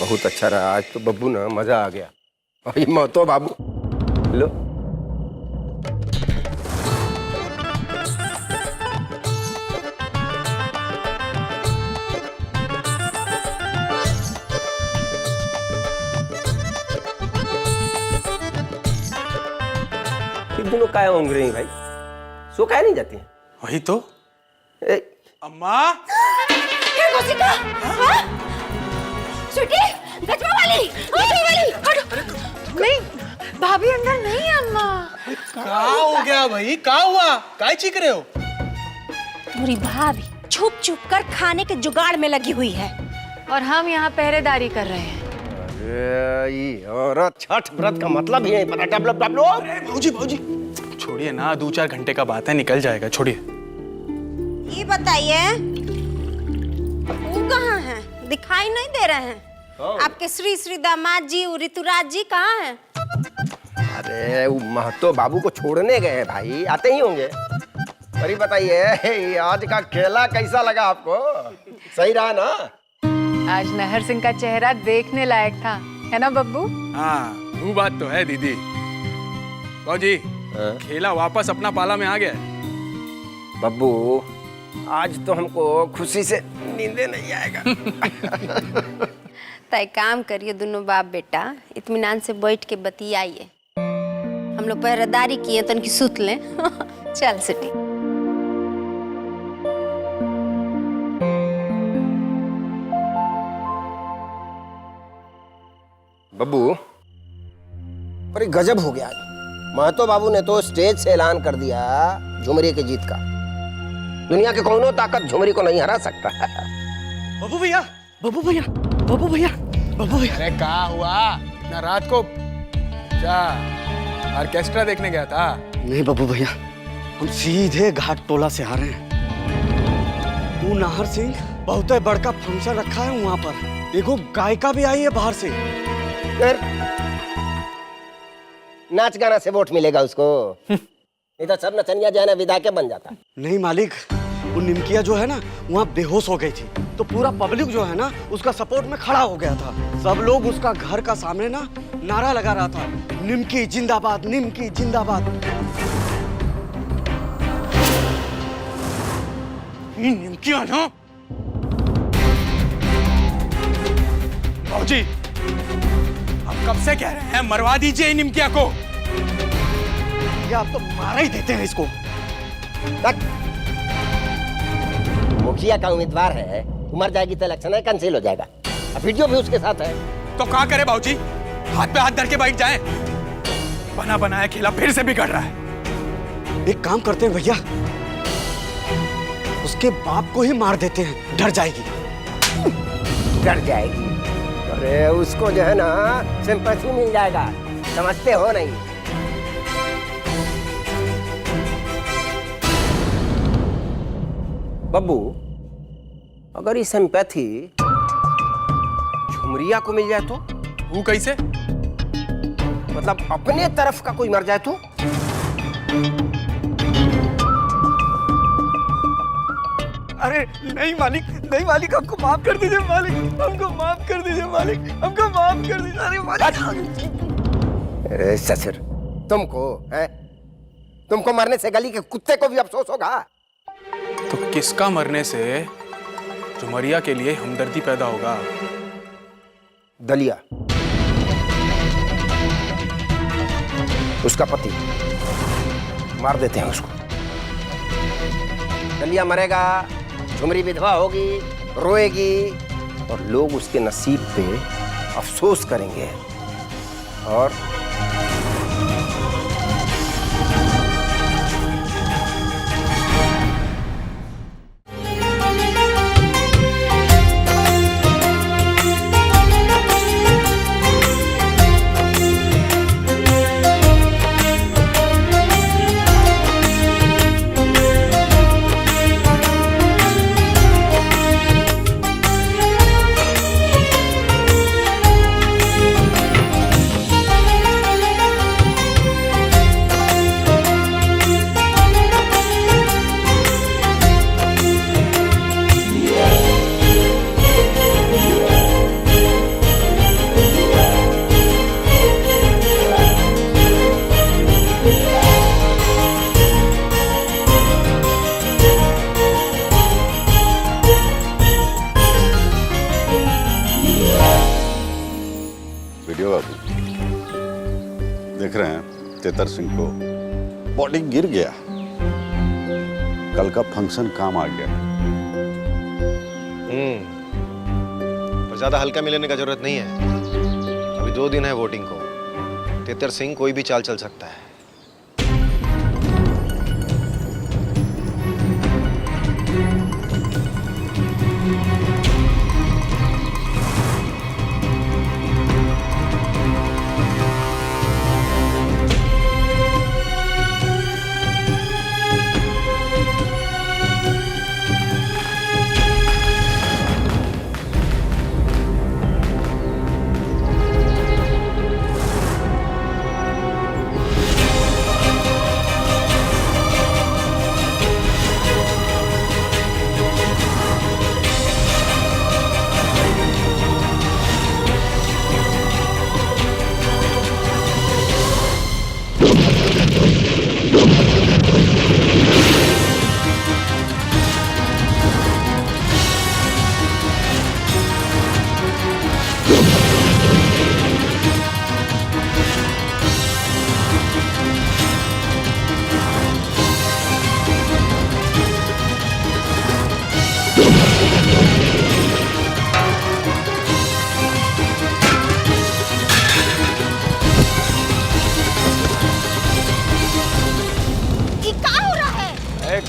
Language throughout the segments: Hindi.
बहुत अच्छा रहा आज तो बब्बू ना, मजा आ गया। और ये महतो बाबू लो। ये दोनों काय होंगे रही भाई, सो काय नहीं जाती हैं? वही तो। अम्मा गजवा वाली नहीं, भाभी अंदर नहीं है अम्मा। क्या हो गया भाई, क्या हुआ, काय चीख रहे हो? तुम्हारी भाभी छुप छुप कर खाने के जुगाड़ में लगी हुई है और हम यहाँ पहरेदारी कर रहे हैं। अरे ये औरत छठ व्रत का मतलब ही नहीं पता। डबलब डबलो। अरे भाऊजी भाऊजी छोड़िए ना, 2-4 घंटे का बात है, निकल जाएगा, छोड़िए। ये बताइए वो कहाँ हैं? दिखाई नहीं दे रहे हैं। आपके श्री श्री दामाद जी ऋतुराज जी कहाँ हैं? अरे वो महतो बाबू को छोड़ने गए हैं भाई, आते ही होंगे। अरे बताइए आज का खेला कैसा लगा आपको? सही रहा ना? आज नहर सिंह का चेहरा देखने लायक था, है ना बब्बू? हाँ वो बात तो है दीदी। भाऊजी खेला वापस अपना पाला में आ गया है। बब्बू आज तो हमको खुशी से नींदे नहीं आएगा। तो एक काम करिए दोनों बाप बेटा, इत्मीनान से बैठ के बतियाइए। हम लोग पहरेदारी किए तो उनकी सुत लें। चल सिटी। बब्बू पर ये गजब हो गया। महतो बाबू ने तो स्टेज से ऐलान कर दिया झुमरी की जीत का। दुनिया के कौनो ताकत झुमरी को नहीं हरा सकता। बब्बू भैया, बब्बू भैया, बब्बू भैया, बब्बू भैया। अरे क्या हुआ? ना रात को क्या ऑर्केस्ट्रा देखने गया था? नहीं बब्बू भैया, हम सीधे घाट टोला से आ रहे हैं। तू नाहर सिंह बहुत बड़का फंक्शन रखा है वहाँ पर। देखो गायिका भी आई है बाहर से। नाच गाना से वोट मिलेगा उसको? नहीं तो सब नचनिया जो है ना विदा के बन जाता। नहीं मालिक, वो निमकिया जो है ना वहाँ बेहोश हो गई थी, तो पूरा पब्लिक जो है ना उसका सपोर्ट में खड़ा हो गया था। सब लोग उसका घर का सामने ना नारा लगा रहा था, निमकी जिंदाबाद, निमकी जिंदाबाद। निमकिया ना भाऊजी, हम कब से कह रहे हैं मरवा दीजिए निमकिया को। या आप तो मारा ही देते हैं इसको। मुखिया का उम्मीदवार है, मर जाएगी तो इलेक्शन है कैंसिल हो जाएगा। अब वीडियो भी उसके साथ है। तो क्या करे भाऊजी, हाथ पे हाथ धर के बैठ जाएं? बना बनाया खेला फिर से बिगड़ रहा है। एक काम करते हैं भैया, उसके बाप को ही मार देते हैं, डर जाएगी। डर जाएगी? अरे उसको जो है ना सिंपैथी मिल जाएगा, समझते हो नहीं? बब्बू अगर ये सिंपैथी झुमरिया को मिल जाए तो? वो कैसे? मतलब अपने तरफ का कोई मर जाए तो? अरे नहीं मालिक, नहीं मालिक, हमको माफ कर दीजिए मालिक, हमको माफ कर दीजिए मालिक, हमको माफ कर दीजिए। अरे मालिक। अरे ससुर, तुमको है, तुमको मरने से गली के कुत्ते को भी अफसोस होगा। तो किसका मरने से झुमरिया के लिए हमदर्दी पैदा होगा? दलिया, उसका पति, मार देते हैं उसको। दलिया मरेगा, झुमरी विधवा होगी, रोएगी और लोग उसके नसीब पे अफसोस करेंगे। और तेतर सिंह को, बॉडी गिर गया, कल का फंक्शन काम आ गया। पर ज्यादा हल्का में लेने का जरूरत नहीं है। अभी 2 दिन है वोटिंग को। तेतर सिंह कोई भी चाल चल सकता है।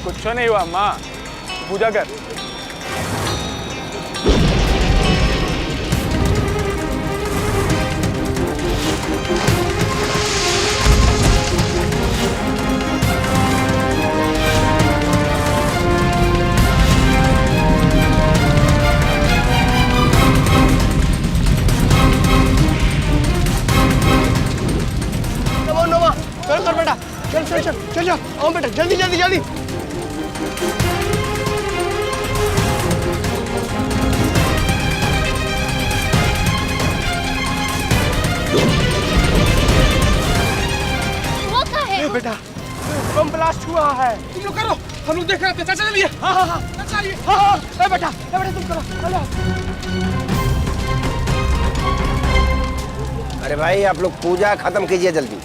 कुछ नहीं हुआ माँ, पूजा कर। चल कर बेटा, चल चल चल चल जाओ, आओ बेटा, जल्दी जल्दी जल्दी। बेटा बम ब्लास्ट हुआ है। तुम लोग करो, हम लोग देख रहे थे। चाचा चलिए। हाँ हाँ हाँ चलिए। हाँ हाँ बेटा तुम करो, चलो। अरे भाई आप लोग पूजा खत्म कीजिए जल्दी।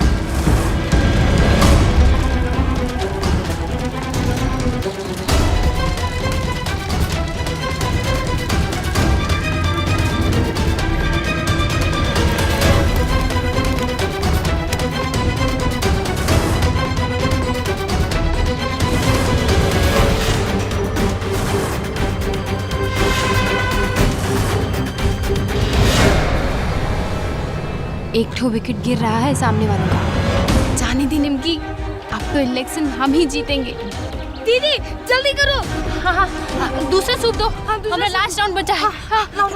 एक ठो विकेट गिर रहा है सामने वालों का। जाने दी निमकी, अब तो इलेक्शन हम ही जीतेंगे। दीदी जल्दी करो। हाँ हाँ दूसरा सूप दो। हाँ, हमें लास्ट राउंड बचा है। हाँ, हाँ,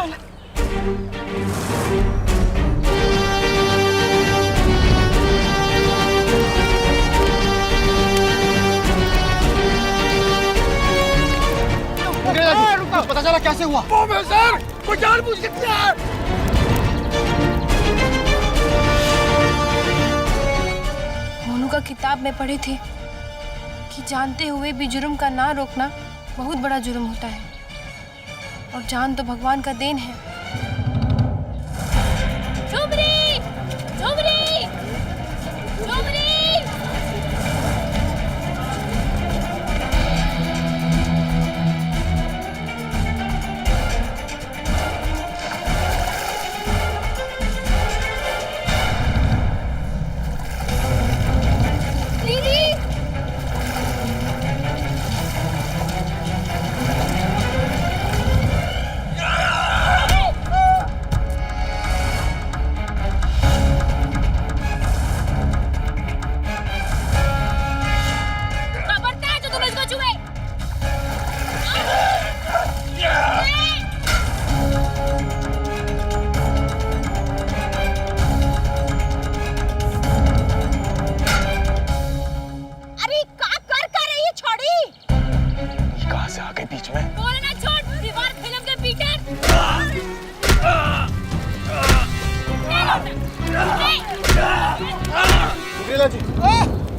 पता चला कैसे हुआ? सर कोई जानबूझ के किया है। मोनू का किताब में पढ़े थे कि जानते हुए भी जुर्म का ना रोकना बहुत बड़ा जुर्म होता है, और जान तो भगवान का देन है। झुमरी! झुमरी! झुमरी!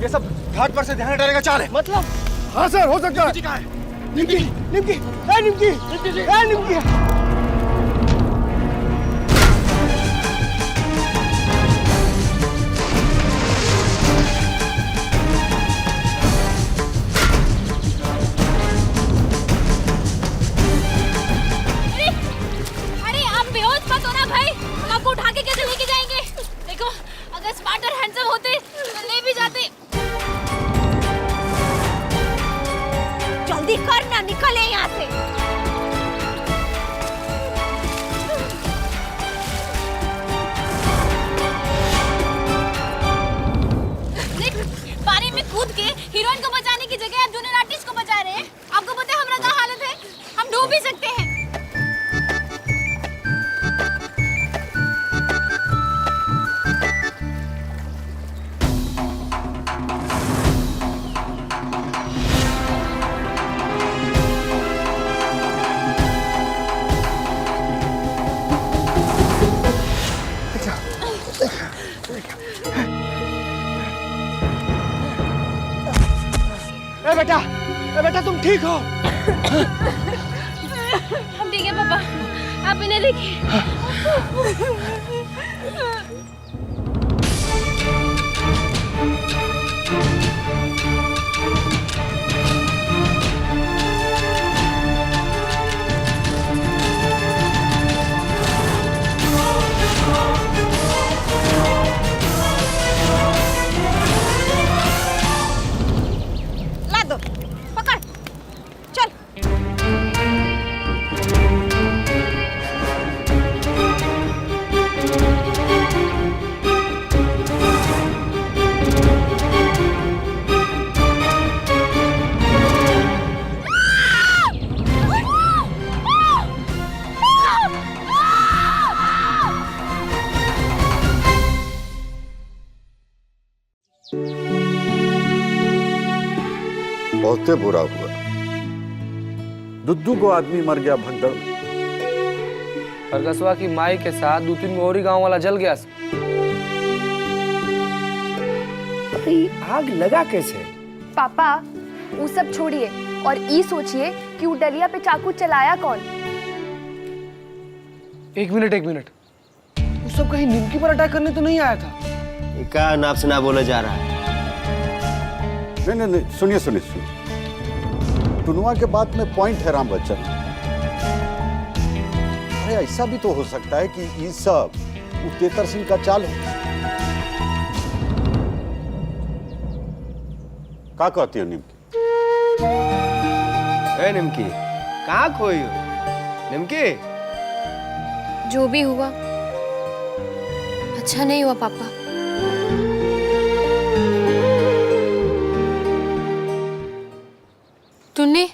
ये सब घाट पर से ध्यान हटाने का चाल है। मतलब? हाँ सर, हो सकता है। निमकी, निमकी, निमकी, निमकी। ए बेटा तुम ठीक हो? हम ठीक है पापा, आप इन्हें देखिए। ला दो, पकड़, चल। बहुत बुरा हुआ। दुद्दू को आदमी मर गया भगदड़ में। खरगसवा की माई के साथ 2-3 और ही गांव वाला जल गया। आग लगा कैसे? पापा वो सब छोड़िए और ये सोचिए कि वो डलिया पे चाकू चलाया कौन। एक मिनट, वो सब कहीं निमकी पर अटैक करने तो नहीं आया था? क्या नाप से ना बोला जा रहा है? नहीं, सुनिए। टुनुआ के बात में पॉइंट है राम बच्चन। अरे ऐसा भी तो हो सकता है कि ये सब तेतर सिंह का चाल हो। क्या कहती हो निमकी? ए निमकी, कहाँ खोई हो? निमकी, जो भी हुआ अच्छा नहीं हुआ पापा। टुन्ने,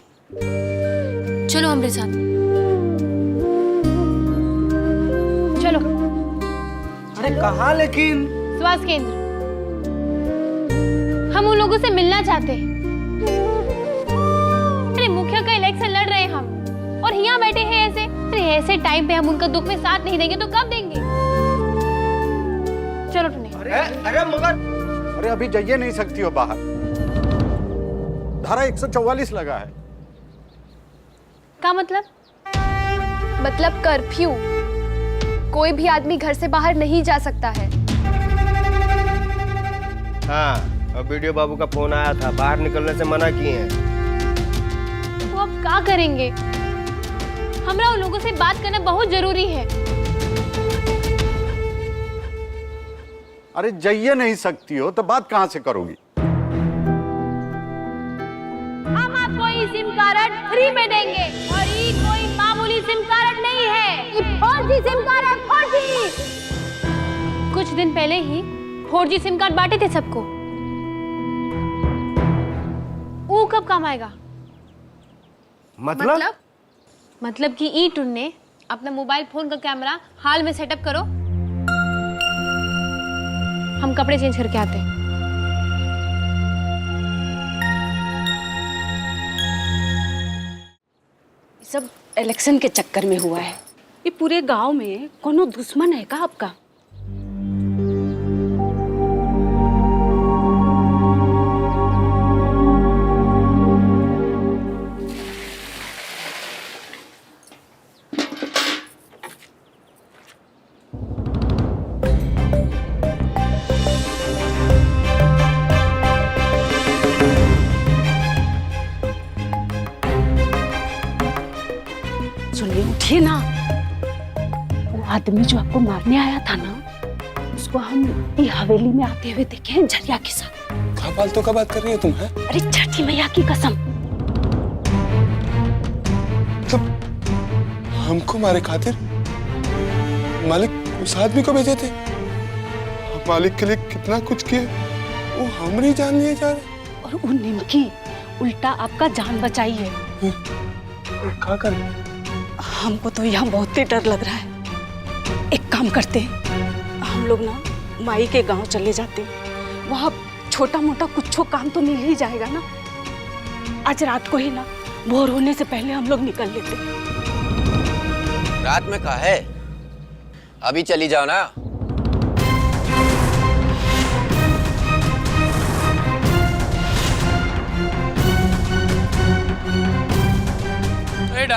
चलो हमारे साथ। चलो। अरे कहाँ लेकिन? स्वास्थ्य केंद्र। हम उन लोगों से मिलना चाहते हैं। अरे मुखिया का इलेक्शन लड़ रहे हैं हम और यहाँ बैठे हैं ऐसे। अरे ऐसे टाइम पे हम उनका दुख में साथ नहीं देंगे तो कब देंगे? चलो टुन्ने। अरे मगर अरे अभी जाइए नहीं सकती हो बाहर। धारा 144 लगा है। क्या मतलब? मतलब कर्फ्यू। कोई भी आदमी घर से बाहर नहीं जा सकता है। हाँ, अब वीडियो बाबू का फोन आया था, बाहर निकलने से मना किए हैं। तो अब क्या करेंगे? हमरा उन लोगों से बात करना बहुत जरूरी है। अरे जाइए नहीं सकती हो तो बात कहां से करोगी? हम आपको ये सिम कार्ड फ्री में देंगे और ये कोई मामूली सिम कार्ड नहीं है। ये 4G सिम कार्ड, 4G। कुछ दिन पहले ही 4G सिम कार्ड बांटे थे सबको। वो कब काम आएगा? मतलब कि ई टुन्ने अपना मोबाइल फोन का कैमरा हाल में सेटअप करो। हम कपड़े चेंज करके आते हैं। सब इलेक्शन के चक्कर में हुआ है। ये पूरे गांव में कोनो दुश्मन है का आपका? सुनिए, उठिए ना। वो आदमी जो आपको मारने आया था ना, उसको हम ये हवेली में आते हुए देखे हैं झरिया के साथ। क्या फालतू का बात कर रही हो तुम? है अरे छठी मैया की कसम। हमको मारे खातिर मालिक उस आदमी को भेजे थे। मालिक के लिए कितना कुछ किए, वो हमारी जान लिए जा रहे। और वो निमकी उल्टा आपका जान बचाई है। क्या कर? हमको तो यहाँ बहुत ही डर लग रहा है। एक काम करते हैं, हम लोग ना माई के गांव चले जाते हैं। वहाँ छोटा मोटा कुछ काम तो मिल ही जाएगा ना। आज रात को ही ना भोर होने से पहले हम लोग निकल लेते। रात में कहा है? अभी चली जाओ ना।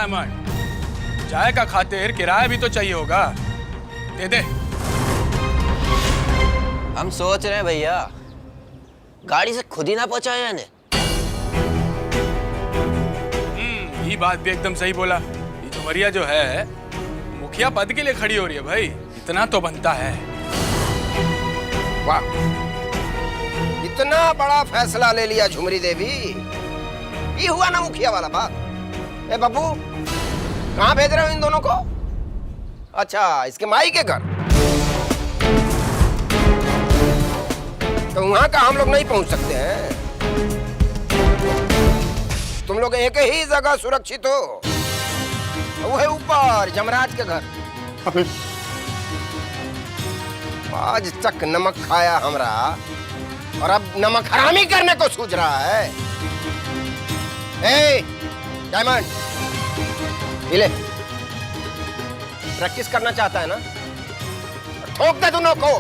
डायमंड, चाय का खातिर किराया भी तो चाहिए होगा, दे दे। हम सोच रहे हैं भैया, गाड़ी से खुद ही ना पहुंचाए यानी। ये बात भी एकदम सही बोला। ये झुमरिया जो है मुखिया पद के लिए खड़ी हो रही है भाई, इतना तो बनता है। वाह, इतना बड़ा फैसला ले लिया झुमरी देवी। ये हुआ ना मुखिया वाला बात। ए बब्बू, कहाँ भेज रहे हो इन दोनों को? अच्छा, इसके माई के घर। तो वहां का हम लोग नहीं पहुंच सकते हैं। तुम लोग एक ही जगह सुरक्षित हो, वो है ऊपर जमराज के घर। आज तक नमक खाया हमरा, और अब नमक हरामी करने को सूझ रहा है। ए, डायमंड, ले, प्रैक्टिस करना चाहता है ना? ठोक दे दोनों को।